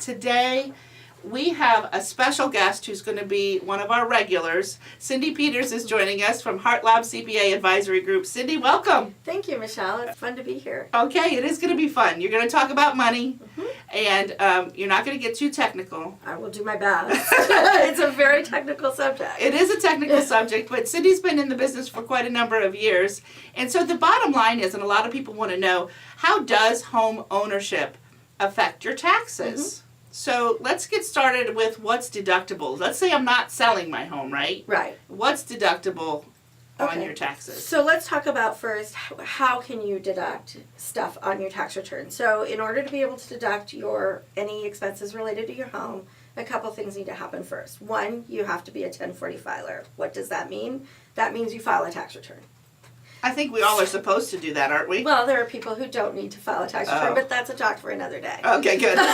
Today, we have a special guest who's going to be one of our regulars. Cindy Peters is joining us from Hartlaub CPA Advisory Group. Cindy, welcome. Thank you, Michelle. It's fun to be here. Okay, it is going to be fun. You're going to talk about money, and you're not going to get too technical. I will do my best. It's a very technical subject. It is a technical subject, but Cindy's been in the business for quite a number of years. And so the bottom line is, and a lot of people want to know, how does home ownership affect your taxes? So let's get started with what's deductible. Let's say I'm not selling my home, right? Right. What's deductible on your taxes? So let's talk about first, how can you deduct stuff on your tax return? So in order to be able to deduct any expenses related to your home, a couple things need to happen first. One, you have to be a 1040 filer. What does that mean? That means you file a tax return. I think we all are supposed to do that, aren't we? Well, there are people who don't need to file a tax return, but that's a talk for another day. Okay, good. All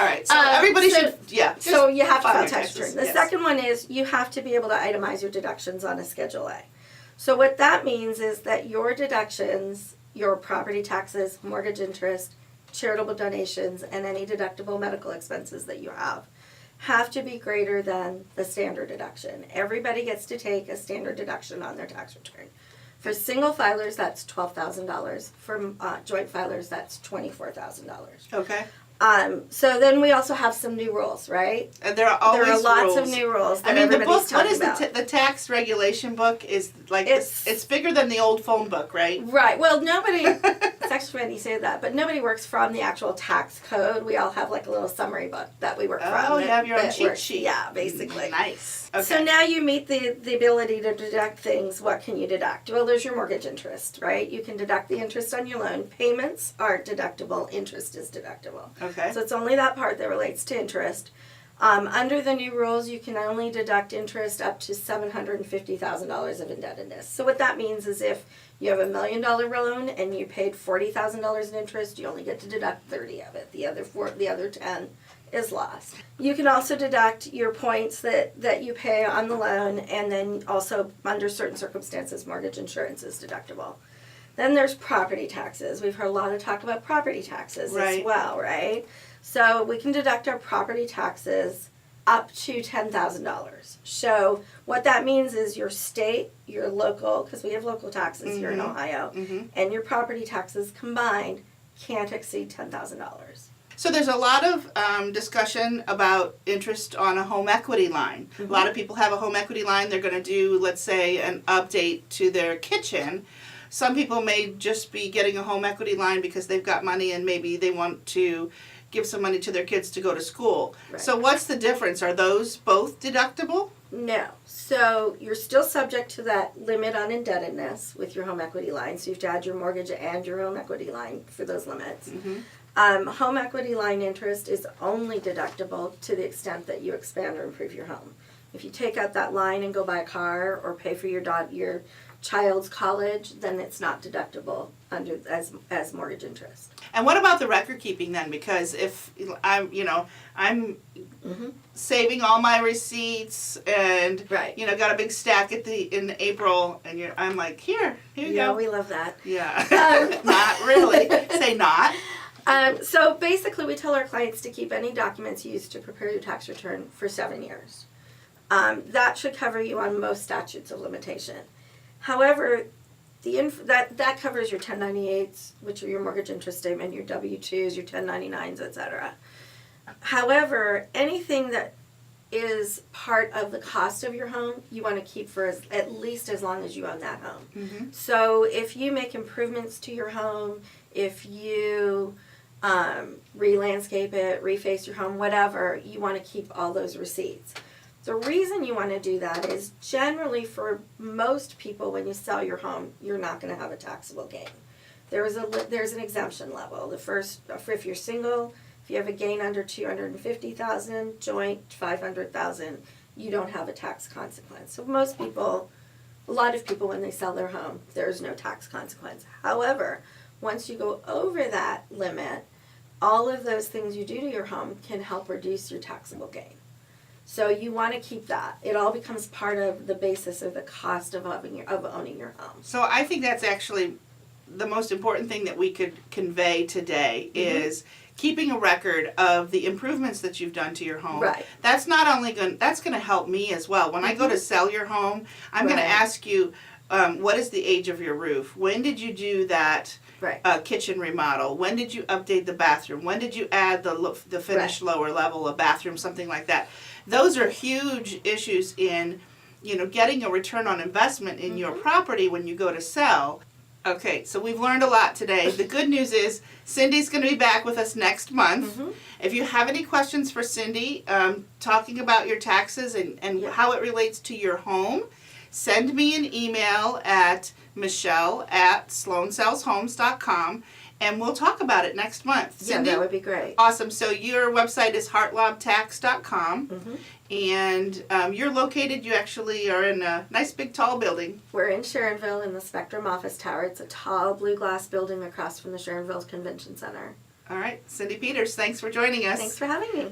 right. So everybody should, So you have to file a your tax taxes, return. The second one is you have to be able to itemize your deductions on a Schedule A. So what that means is that your deductions, your property taxes, mortgage interest, charitable donations, and any deductible medical expenses that you have to be greater than the standard deduction. Everybody gets to take a standard deduction on their tax return. For single filers, that's $12,000. For joint filers, that's $24,000. Okay. So then we also have some new rules, right? And there are always There are lots rules. of new rules that I mean, the everybody's book, what talking is about. the tax regulation book is like, it's bigger than the old phone book, right? Right. Well, it's actually funny you say that, but nobody works from the actual tax code. We all have like a little summary book that we work from. Oh, you have your own cheat sheet. Yeah, basically. Nice. Okay. So now you meet the ability to deduct things. What can you deduct? Well, there's your mortgage interest, right? You can deduct the interest on your loan. Payments aren't deductible. Interest is deductible. Okay. So it's only that part that relates to interest. Under the new rules, you can only deduct interest up to $750,000 of indebtedness. So what that means is if you have $1 million loan and you paid $40,000 in interest, you only get to deduct 30 of it. The other 10 is lost. You can also deduct your points that you pay on the loan, and then also under certain circumstances, mortgage insurance is deductible. Then there's property taxes. We've heard a lot of talk about property taxes as well, right? So we can deduct our property taxes up to $10,000. So what that means is your state, your local, because we have local taxes here in Ohio, and your property taxes combined can't exceed $10,000. So there's a lot of discussion about interest on a home equity line. A lot of people have a home equity line. They're going to do, let's say, an update to their kitchen. Some people may just be getting a home equity line because they've got money and maybe they want to give some money to their kids to go to school. Right. So what's the difference? Are those both deductible? No. So you're still subject to that limit on indebtedness with your home equity line. So you have to add your mortgage and your home equity line for those limits. Home equity line interest is only deductible to the extent that you expand or improve your home. If you take out that line and go buy a car or pay for your child's college, then it's not deductible as mortgage interest. And what about the record keeping then? Because if I'm saving all my receipts and got a big stack in April, and I'm like, here you go. Yeah, we love that. Yeah, not really. Say not. So basically, we tell our clients to keep any documents used to prepare your tax return for 7 years. That should cover you on most statutes of limitation. However, that covers your 1098s, which are your mortgage interest statement, your W-2s, your 1099s, etc. However, anything that is part of the cost of your home, you want to keep for at least as long as you own that home. So if you make improvements to your home, if you re-landscape it, reface your home, whatever, you want to keep all those receipts. The reason you want to do that is generally for most people, when you sell your home, you're not going to have a taxable gain. There's an exemption level. The first, if you're single, if you have a gain under $250,000, joint $500,000, you don't have a tax consequence. So most people, a lot of people, when they sell their home, there's no tax consequence. However, once you go over that limit, all of those things you do to your home can help reduce your taxable gain. So you want to keep that. It all becomes part of the basis of the cost of owning your home. So I think that's actually the most important thing that we could convey today is keeping a record of the improvements that you've done to your home. Right. That's not only that's going to help me as well. When I go to sell your home, I'm going to Right. ask you, what is the age of your roof? When did you do that Right. kitchen remodel? When did you update the bathroom? When did you add the finished lower level of bathroom, something like that? Those are huge issues in, getting a return on investment in your property when you go to sell. Okay, so we've learned a lot today. The good news is Cindy's going to be back with us next month. If you have any questions for Cindy, talking about your taxes and how it relates to your home, send me an email at michelle@sloansellshomes.com, and we'll talk about it next month. Cindy? Yeah, that would be great. Awesome. So your website is hartlaubtax.com, and you're located, you actually are in a nice big tall building. We're in Sharonville in the Spectrum office tower. It's a tall blue glass building across from the Sharonville Convention Center. All right, Cindy Peters, thanks for joining us. Thanks for having me.